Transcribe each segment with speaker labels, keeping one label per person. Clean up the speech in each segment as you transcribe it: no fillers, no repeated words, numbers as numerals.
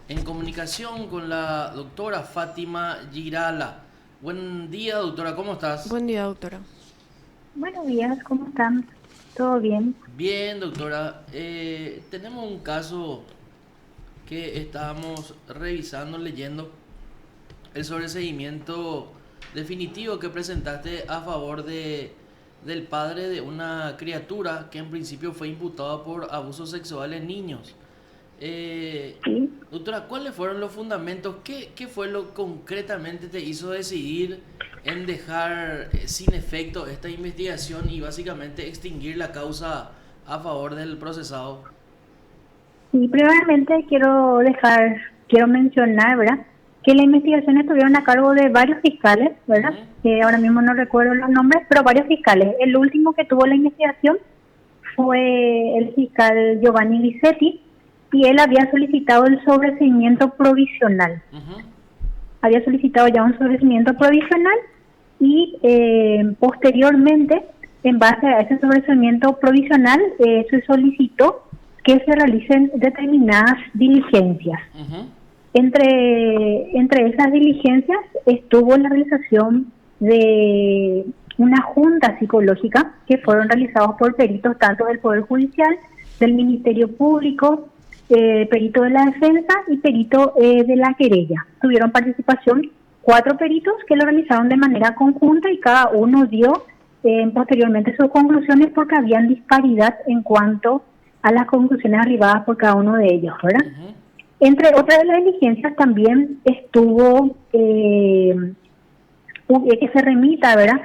Speaker 1: en comunicación con la doctora Fátima Girala. Buen día, doctora, ¿cómo estás?
Speaker 2: Buen día, doctora.
Speaker 3: Buenos días, ¿cómo están? ¿Todo bien?
Speaker 1: Bien, doctora. Tenemos un caso que estábamos revisando, leyendo, el sobreseguimiento definitivo que presentaste a favor del padre de una criatura que en principio fue imputada por abuso sexual en niños. Eh,
Speaker 3: Sí.
Speaker 1: Doctora, ¿cuáles fueron los fundamentos? ¿Qué fue lo concretamente te hizo decidir en dejar sin efecto esta investigación y básicamente extinguir la causa a favor del procesado?
Speaker 3: Y primeramente quiero mencionar, ¿verdad? Que la investigación estuvieron a cargo de varios fiscales, ¿verdad?
Speaker 1: Ujú.
Speaker 3: Que ahora mismo no recuerdo los nombres, pero varios fiscales. El último que tuvo la investigación fue el fiscal Giovanni Licetti y él había solicitado el sobreseimiento provisional.
Speaker 1: Ujú.
Speaker 3: Había solicitado ya un sobreseimiento provisional y posteriormente, en base a ese sobreseimiento provisional, se solicitó que se realicen determinadas diligencias.
Speaker 1: Ujú.
Speaker 3: Entre esas diligencias estuvo la realización de una junta psicológica que fueron realizados por peritos tanto del Poder Judicial, del Ministerio Público, perito de la defensa y perito de la querella. Tuvieron participación 4 peritos que lo realizaron de manera conjunta y cada uno dio posteriormente sus conclusiones porque habían disparidad en cuanto a las conclusiones arribadas por cada uno de ellos, ¿verdad?
Speaker 1: Ujú.
Speaker 3: Entre otras de las diligencias también estuvo que se remita, ¿verdad?,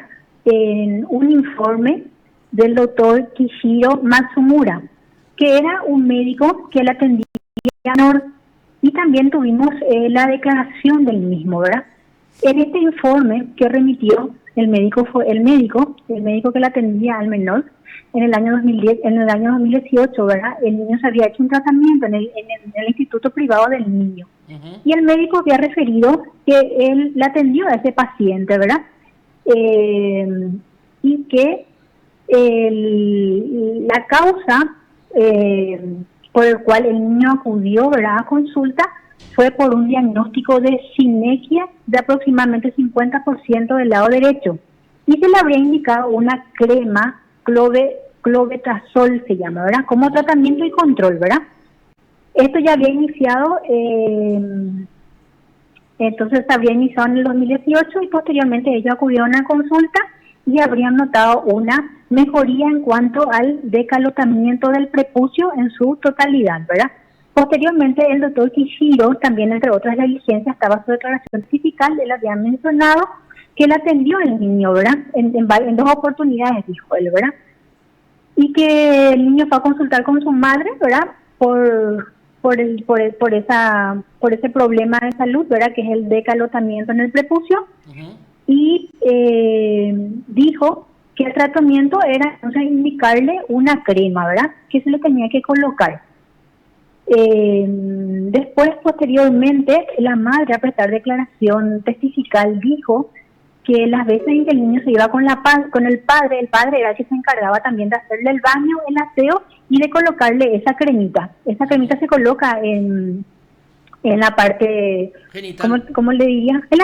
Speaker 3: en un informe del doctor Kishiro Matsumura, que era un médico que la atendía menor, y también tuvimos la declaración del mismo, ¿verdad? En este informe que remitió el médico fue el médico que la atendía al menor en el año 2010, en el año 2018, ¿verdad? El niño se había hecho un tratamiento en el instituto privado del niño
Speaker 1: Ujú.
Speaker 3: y el médico había referido que él la atendió a ese paciente, ¿verdad? Eh, y que la causa por el cual el niño acudió, ¿verdad?, a consulta fue por un diagnóstico de sinequia de aproximadamente 50% del lado derecho y se le habría indicado una crema clobetasol, se llama, ¿verdad?, como
Speaker 1: Ujú.
Speaker 3: tratamiento y control, ¿verdad? Esto ya había iniciado, entonces se habría iniciado en el 2018 y posteriormente ellos acudieron a consulta y habrían notado una mejoría en cuanto al decalotamiento del prepucio en su totalidad, ¿verdad? Posteriormente el doctor Kishiro, también entre otras diligencias, estaba su declaración fiscal, él había mencionado que él atendió al niño, ¿verdad? En 2 oportunidades, dijo él, ¿verdad? Y que el niño fue a consultar con su madre, ¿verdad? Por ese problema de salud, ¿verdad? Que es el decalotamiento en el prepucio,
Speaker 1: Ujú.
Speaker 3: y dijo que el tratamiento era entonces indicarle una crema, ¿verdad?, que se le tenía que colocar. Después, posteriormente, la madre, a prestar declaración testifical, dijo que las veces en que el niño se iba con el padre era el que se encargaba también de hacerle el baño, el aseo y de colocarle esa cremita. Esa
Speaker 1: Ujú.
Speaker 3: cremita se coloca en la parte,
Speaker 1: Genital.
Speaker 3: como le diría, en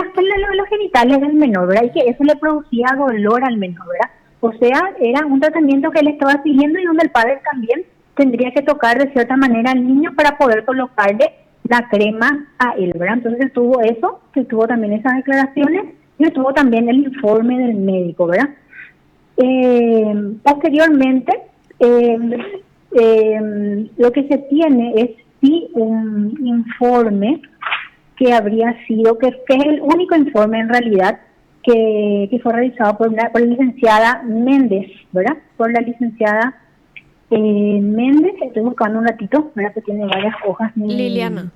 Speaker 3: los genitales del menor, ¿verdad? Y que eso le producía dolor al menor, ¿verdad? O sea, era un tratamiento que él estaba siguiendo y donde el padre también tendría que tocar de cierta manera al niño para poder colocarle la crema a él, ¿verdad? Entonces estuvo eso, que tuvo también esas declaraciones y estuvo también el informe del médico, ¿verdad? Posteriormente, eh, lo que se tiene es sí un informe que habría sido, que es el único informe en realidad que fue realizado por la licenciada Méndez, ¿verdad? Por la licenciada Méndez, estoy buscando un ratito, ¿verdad? Que tiene varias hojas.
Speaker 2: Liliana.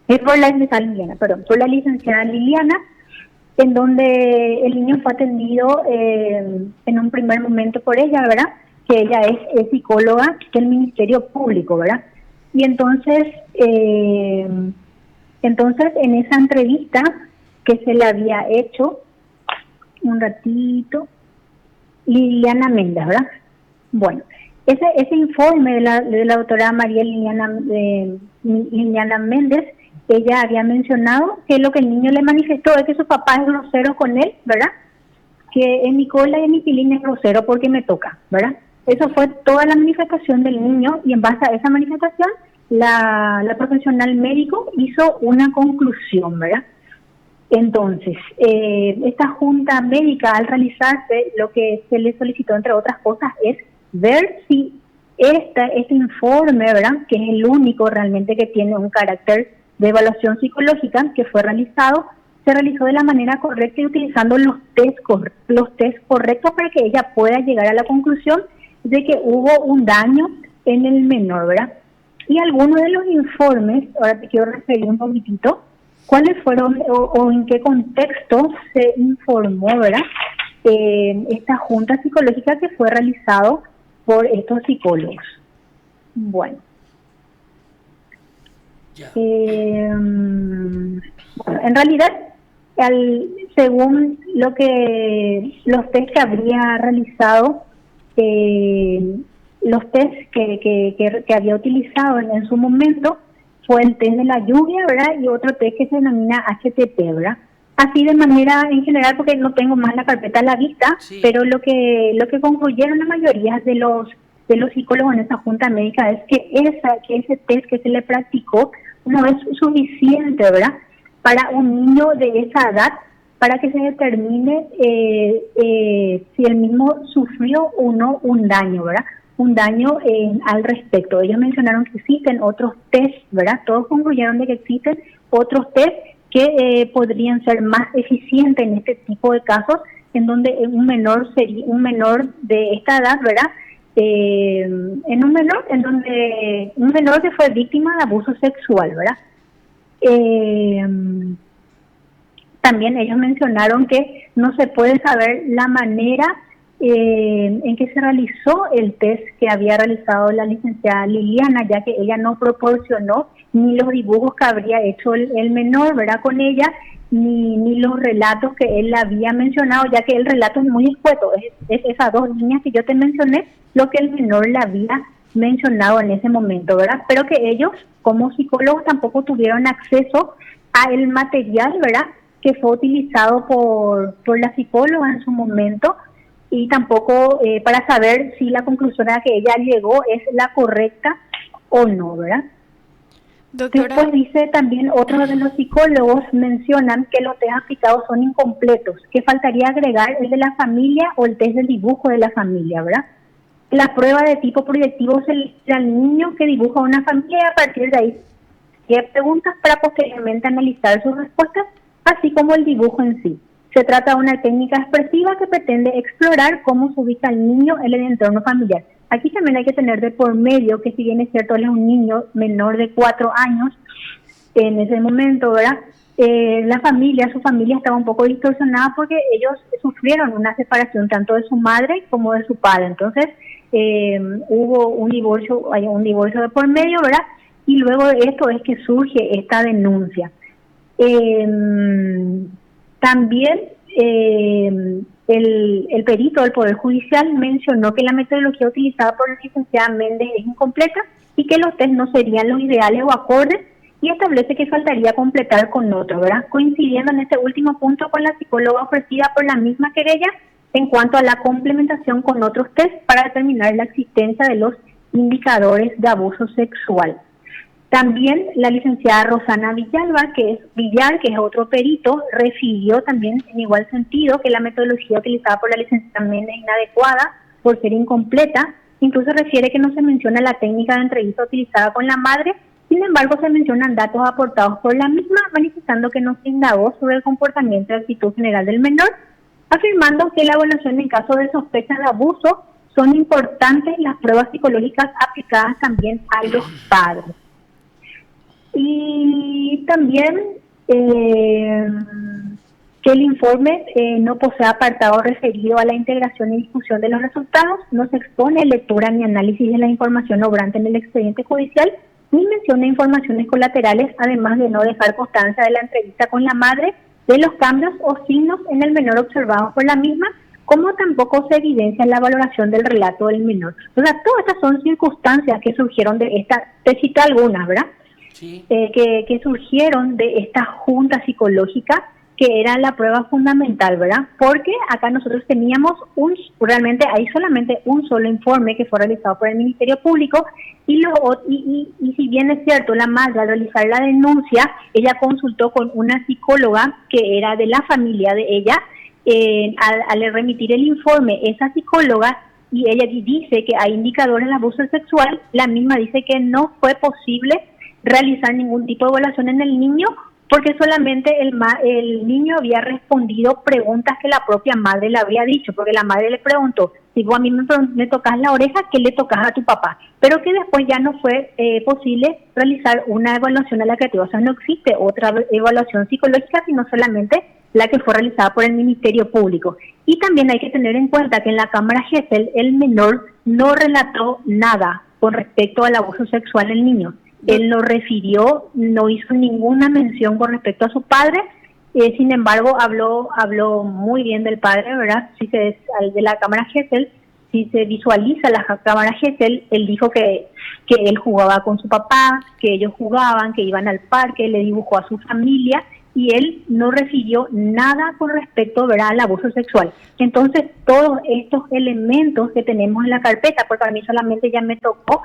Speaker 3: Es por la licenciada Liliana, perdón, por la licenciada Liliana, en donde el niño fue atendido en un primer momento por ella, ¿verdad? Que ella es psicóloga del Ministerio Público, ¿verdad? Y entonces en esa entrevista que se le había hecho, un ratito, Liliana Méndez, ¿verdad? Bueno, ese informe de la doctora María Liliana Liliana Méndez, ella había mencionado que lo que el niño le manifestó es que su papá es grosero con él, ¿verdad? Que en mi cola y en mi pilín es grosero porque me toca, ¿verdad? Eso fue toda la manifestación del niño y en base a esa manifestación la profesional médico hizo una conclusión, ¿verdad? Entonces, esta junta médica al realizarse, lo que se le solicitó, entre otras cosas, es ver si este informe, ¿verdad?, que es el único realmente que tiene un carácter de evaluación psicológica que fue realizado, se realizó de la manera correcta y utilizando los test correctos para que ella pueda llegar a la conclusión de que hubo un daño en el menor, ¿verdad? Y algunos de los informes, ahora te quiero referir un poquitito, cuáles fueron o en qué contexto se informó, ¿verdad? Esta junta psicológica que fue realizado por estos psicólogos. Bueno. En realidad, según lo que los test que habría realizado, los test que había utilizado en su momento fue el test de la lluvia, ¿verdad? Y otro test que se denomina HTP, ¿verdad? Así de manera en general, porque no tengo más la carpeta a la vista, sí. Pero lo que concluyeron la mayoría de los psicólogos en esa junta médica es que ese test que se le practicó no es suficiente, ¿verdad?, para un niño de esa edad para que se determine si el mismo sufrió o no un daño, ¿verdad? Un daño al respecto. Ellos mencionaron que existen otros test, ¿verdad? Todos concluyeron de que existen otros test que podrían ser más eficientes en este tipo de casos, en donde un menor de esta edad, ¿verdad? Un menor que fue víctima de abuso sexual, ¿verdad? También ellos mencionaron que no se puede saber la manera en que se realizó el test que había realizado la licenciada Liliana, ya que ella no proporcionó ni los dibujos que habría hecho el menor, ¿verdad?, con ella, ni los relatos que él había mencionado, ya que el relato es muy escueto, es esas dos líneas que yo te mencioné, lo que el menor le había mencionado en ese momento, ¿verdad? Pero que ellos, como psicólogos, tampoco tuvieron acceso a el material, ¿verdad?, que fue utilizado por la psicóloga en su momento, y tampoco para saber si la conclusión a la que ella llegó es la correcta o no, ¿verdad? Doctora. Después dice también, otros de los psicólogos mencionan que los test aplicados son incompletos, que faltaría agregar el de la familia o el test del dibujo de la familia, ¿verdad? La prueba de tipo proyectivo se le da al niño que dibuja una familia y a partir de ahí hay preguntas para posteriormente analizar sus respuestas, así como el dibujo en sí. Se trata de una técnica expresiva que pretende explorar cómo se ubica el niño en el entorno familiar. Aquí también hay que tener de por medio que, si bien es cierto, él es un niño menor de 4 años en ese momento, ¿verdad? Su familia estaba un poco distorsionada porque ellos sufrieron una separación tanto de su madre como de su padre. Entonces, hubo un divorcio de por medio, ¿verdad? Y luego de esto es que surge esta denuncia. También el perito del Poder Judicial mencionó que la metodología utilizada por la licenciada Méndez es incompleta y que los test no serían los ideales o acordes, y establece que faltaría completar con otro, ¿verdad? Coincidiendo en este último punto con la psicóloga ofrecida por la misma querella en cuanto a la complementación con otros test para determinar la existencia de los indicadores de abuso sexual. También la licenciada Rosana Villar, que es otro perito, refirió también en igual sentido que la metodología utilizada por la licenciada Méndez es inadecuada por ser incompleta. Incluso refiere que no se menciona la técnica de entrevista utilizada con la madre, sin embargo se mencionan datos aportados por la misma, manifestando que no se indagó sobre el comportamiento y actitud general del menor, afirmando que la evaluación en caso de sospechas de abuso son importantes las pruebas psicológicas aplicadas también a los padres. Y también que el informe no posee apartado referido a la integración y discusión de los resultados, no se expone lectura ni análisis de la información obrante en el expediente judicial, ni menciona informaciones colaterales, además de no dejar constancia de la entrevista con la madre, de los cambios o signos en el menor observados por la misma, como tampoco se evidencia en la valoración del relato del menor. O sea, todas estas son circunstancias que surgieron de esta, te cito algunas, ¿verdad?
Speaker 1: Sí.
Speaker 3: Que surgieron de esta junta psicológica, que era la prueba fundamental, ¿verdad? Porque acá nosotros teníamos realmente hay solamente un solo informe que fue realizado por el Ministerio Público, y si bien es cierto, la madre al realizar la denuncia, ella consultó con una psicóloga que era de la familia de ella, al remitir el informe, esa psicóloga, y ella dice que hay indicadores de abuso sexual, la misma dice que no fue posible realizar ningún tipo de evaluación en el niño, porque solamente el niño había respondido preguntas que la propia madre le había dicho, porque la madre le preguntó: si vos a mí me tocas la oreja, ¿qué le tocas a tu papá? Pero que después ya no fue posible realizar una evaluación a la creativa. O sea, no existe otra evaluación psicológica, sino solamente la que fue realizada por el Ministerio Público. Y también hay que tener en cuenta que en la Cámara Gesell el menor no relató nada con respecto al abuso sexual del niño. Él lo refirió, no hizo ninguna mención con respecto a su padre, sin embargo habló muy bien del padre, ¿verdad? De la Cámara Gesell, si se visualiza la Cámara Gesell, él dijo que él jugaba con su papá, que ellos jugaban, que iban al parque, le dibujó a su familia, y él no refirió nada con respecto, ¿verdad?, al abuso sexual. Entonces, todos estos elementos que tenemos en la carpeta, porque a mí solamente ya me tocó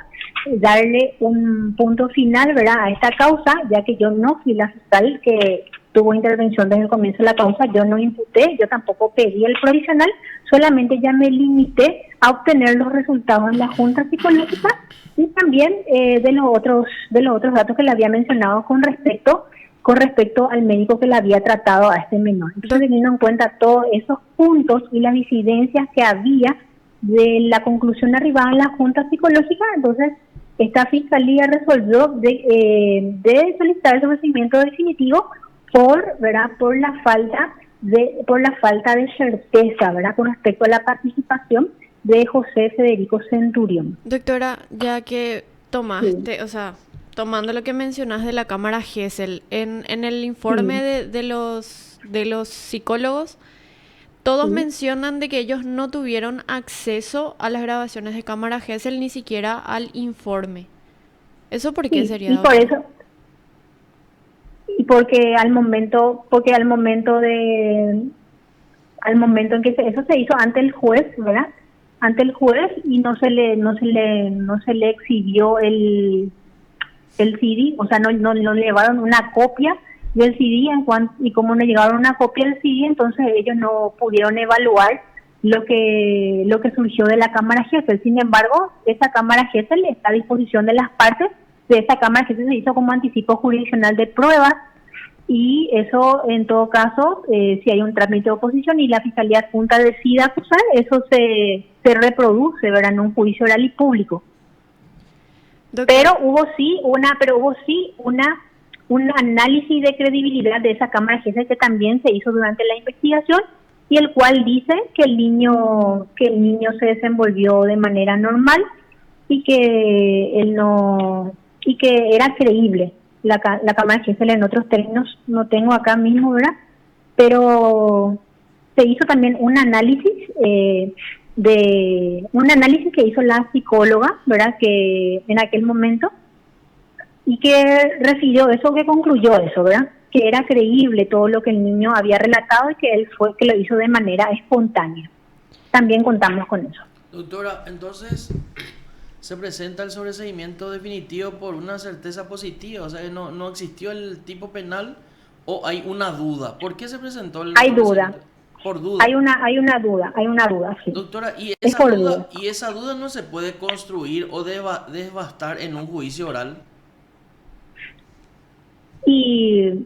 Speaker 3: darle un punto final, ¿verdad?, a esta causa, ya que yo no fui la fiscal que tuvo intervención desde el comienzo de la causa, yo no imputé, yo tampoco pedí el provisional, solamente ya me limité a obtener los resultados en la Junta Psicológica, y también de los otros datos que le había mencionado con respecto al médico que le había tratado a este menor. Entonces, teniendo en cuenta todos esos puntos y las incidencias que había de la conclusión arribada en la Junta Psicológica, entonces esta Fiscalía resolvió de solicitar el sobreseimiento definitivo por la falta de certeza, ¿verdad?, con respecto a la participación de José Federico Centurión.
Speaker 2: Doctora, ya que tomaste, sí, tomando lo que mencionas de la Cámara Gesell, en el informe de los psicólogos, todos mencionan de que ellos no tuvieron acceso a las grabaciones de Cámara Gesell, ni siquiera al informe. ¿Eso por qué sería?
Speaker 3: Y por eso, porque al momento en que eso se hizo ante el juez, ¿verdad?, ante el juez, y no se le exhibió el CD, o sea, no llevaron una copia del CD, y como no llegaron una copia del CD, entonces ellos no pudieron evaluar lo que surgió de la Cámara Gesell. Sin embargo, esa Cámara Gesell está a disposición de las partes. De esa Cámara Gesell se hizo como anticipo jurisdiccional de pruebas, y eso, en todo caso, si hay un trámite de oposición y la Fiscalía Adjunta decide acusar, eso se reproduce, ¿verdad?, en un juicio oral y público. Pero hubo un análisis de credibilidad de esa Cámara Gesell que también se hizo durante la investigación, y el cual dice que el niño se desenvolvió de manera normal, y que era creíble la Cámara Gesell. En otros términos no tengo acá mismo, ¿verdad?, pero se hizo también un análisis que hizo la psicóloga, ¿verdad?, que en aquel momento, y que refirió eso, que concluyó eso, ¿verdad?, que era creíble todo lo que el niño había relatado, y que él fue que lo hizo de manera espontánea. También contamos con eso.
Speaker 1: Doctora, entonces se presenta el sobreseimiento definitivo por una certeza positiva, o sea que no existió el tipo penal, o hay una duda. ¿Por qué se presentó el
Speaker 3: duda?
Speaker 1: Por duda.
Speaker 3: Hay una duda, sí.
Speaker 1: Doctora, y esa duda no se puede construir o desbastar en un juicio oral.
Speaker 3: Y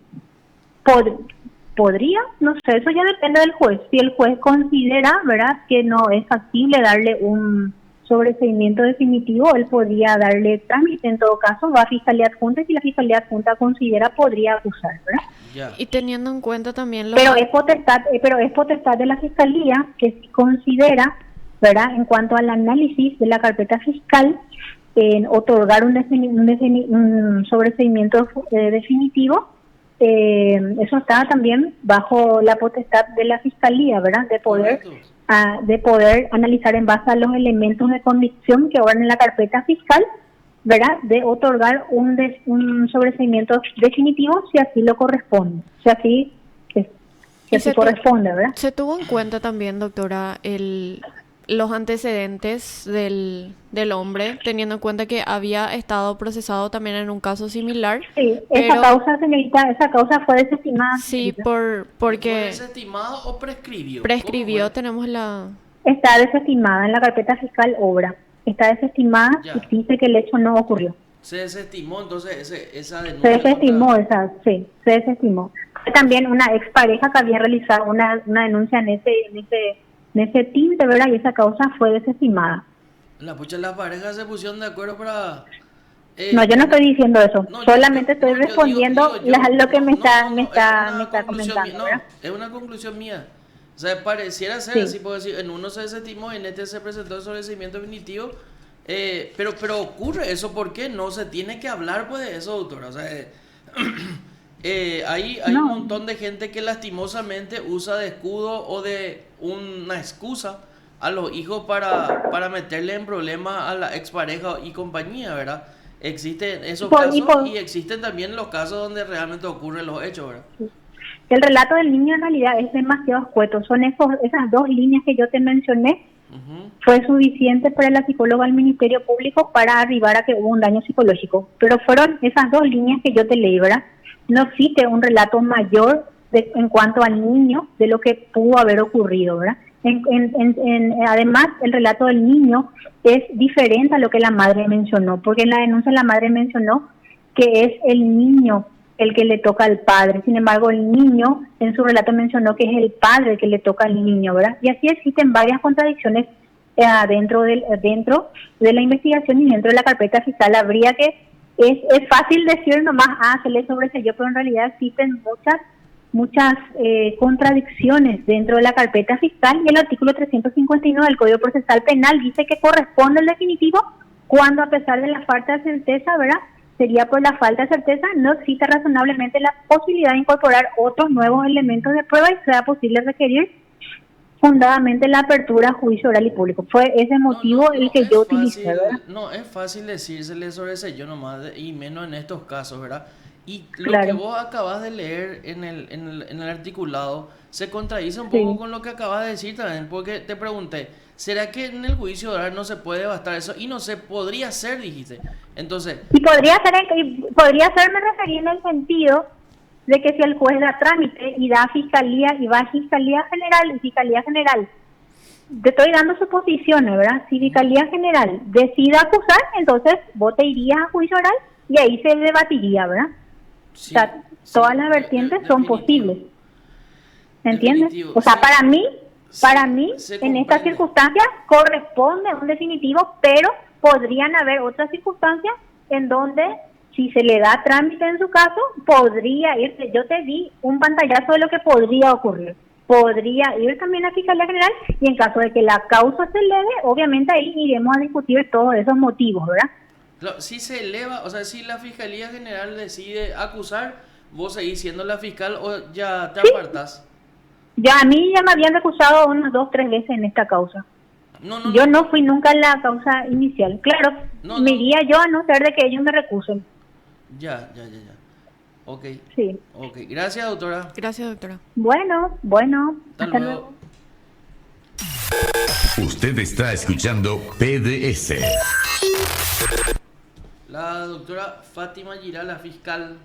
Speaker 3: podría, no sé, eso ya depende del juez. Si el juez considera, ¿verdad?, que no es factible darle un sobreseimiento definitivo, él podría darle trámite. En todo caso, va a Fiscalía Adjunta, y si la Fiscalía Adjunta considera, podría acusar, ¿verdad?
Speaker 2: Ya. Y teniendo en cuenta también
Speaker 3: pero es potestad de la Fiscalía, que si considera, ¿verdad?, en cuanto al análisis de la carpeta fiscal, en otorgar un sobreseimiento definitivo. Eso está también bajo la potestad de la Fiscalía, ¿verdad?, de poder analizar en base a los elementos de convicción que obran en la carpeta fiscal, ¿verdad?, de otorgar un sobreseimiento definitivo si así lo corresponde, si así, si así corresponde, ¿verdad?
Speaker 2: Se tuvo en cuenta también, doctora, los antecedentes del hombre, teniendo en cuenta que había estado procesado también en un caso similar.
Speaker 3: Sí,
Speaker 2: pero,
Speaker 3: esa causa, señorita, esa causa fue desestimada.
Speaker 2: Sí,
Speaker 1: ¿Fue
Speaker 2: porque
Speaker 1: desestimado o prescribió?
Speaker 2: prescribió, tenemos la...
Speaker 3: Está desestimada en la carpeta fiscal obra. Está desestimada
Speaker 1: Ya.
Speaker 3: y dice que el hecho no ocurrió.
Speaker 1: Se desestimó entonces esa
Speaker 3: Se
Speaker 1: denuncia.
Speaker 3: desestimó sí, se desestimó. Fue también una expareja que había realizado una denuncia en ese tinte, ¿verdad? Y esa causa fue desestimada.
Speaker 1: La pucha, las parejas se pusieron de acuerdo para...
Speaker 3: No, yo no estoy diciendo eso.
Speaker 1: No,
Speaker 3: Solamente estoy
Speaker 1: yo digo,
Speaker 3: respondiendo lo que me está
Speaker 1: conclusión
Speaker 3: comentando,
Speaker 1: mía,
Speaker 3: ¿verdad?
Speaker 1: es una conclusión mía. O sea, pareciera ser
Speaker 3: Sí.
Speaker 1: así, puedo decir, en uno se desestimó, en este se presentó el sobreseimiento definitivo, pero ocurre eso, ¿por qué? No se tiene que hablar pues de eso, doctora. O sea, hay un montón de gente que lastimosamente usa de escudo o de una excusa a los hijos para meterle en problemas a la expareja y compañía, ¿verdad? Existen esos casos y existen también los casos donde realmente ocurren los hechos, ¿verdad?
Speaker 3: El relato del niño en realidad es demasiado escueto. Son esas dos líneas que yo te mencioné. Fue suficiente para la psicóloga del Ministerio Público para arribar a que hubo un daño psicológico. Pero fueron esas dos líneas que yo te leí, ¿verdad? No existe un relato mayor en cuanto al niño de lo que pudo haber ocurrido, ¿verdad? Además, el relato del niño es diferente a lo que la madre mencionó, porque en la denuncia la madre mencionó que es el niño el que le toca al padre. Sin embargo, el niño en su relato mencionó que es el padre el que le toca al niño, ¿verdad? Y así existen varias contradicciones dentro de la investigación y dentro de la carpeta fiscal. Habría que, es fácil decir nomás, se le sobreseyó, pero en realidad existen muchas contradicciones dentro de la carpeta fiscal, y el artículo 359 del Código Procesal Penal dice que corresponde el definitivo cuando, a pesar de la falta de certeza, ¿verdad?, sería por la falta de certeza, no existe razonablemente la posibilidad de incorporar otros nuevos elementos de prueba y sea posible requerir fundadamente la apertura a juicio oral y público. Fue ese motivo el que yo utilicé, ¿verdad?
Speaker 1: No es fácil decírsele sobreseyó nomás, y menos en estos casos, ¿verdad? Y lo
Speaker 3: Claro.
Speaker 1: que vos acabas de leer en el articulado se contradice un poco con lo que acabas de decir también, porque te pregunté, ¿será que en el juicio oral no se puede bastar eso? Y no se podría ser, dijiste. Entonces...
Speaker 3: Y podría ser, me referí en el sentido de que si el juez da trámite y da fiscalía y va a fiscalía general, te estoy dando suposiciones, ¿verdad? Si fiscalía general decide acusar, entonces vos te irías a juicio oral y ahí se debatiría, ¿verdad?
Speaker 1: Sí,
Speaker 3: o sea, todas las vertientes son posibles. ¿Me entiendes?
Speaker 1: Definitivo.
Speaker 3: O sea, para mí,
Speaker 1: se
Speaker 3: en estas
Speaker 1: comprende.
Speaker 3: circunstancias corresponde un definitivo, pero podrían haber otras circunstancias en donde, si se le da trámite en su caso, podría irse. Yo te di un pantallazo de lo que podría ocurrir. Podría ir también a Fiscalía General, y en caso de que la causa se eleve, obviamente ahí iremos a discutir todos esos motivos, ¿verdad?
Speaker 1: Claro, si se eleva, o sea, si la Fiscalía General decide acusar, vos seguís siendo la fiscal o ya te apartás.
Speaker 3: A mí ya me habían recusado unas 2 o 3 veces en esta causa. Yo no fui nunca en la causa inicial. Claro, me iría yo a no ser de que ellos me recusen.
Speaker 1: Ya. Ok.
Speaker 3: Sí.
Speaker 1: Ok, gracias, doctora.
Speaker 2: Gracias, doctora.
Speaker 3: Bueno,
Speaker 1: Hasta luego.
Speaker 4: Usted está escuchando PDS.
Speaker 1: La doctora Fátima Giral, la fiscal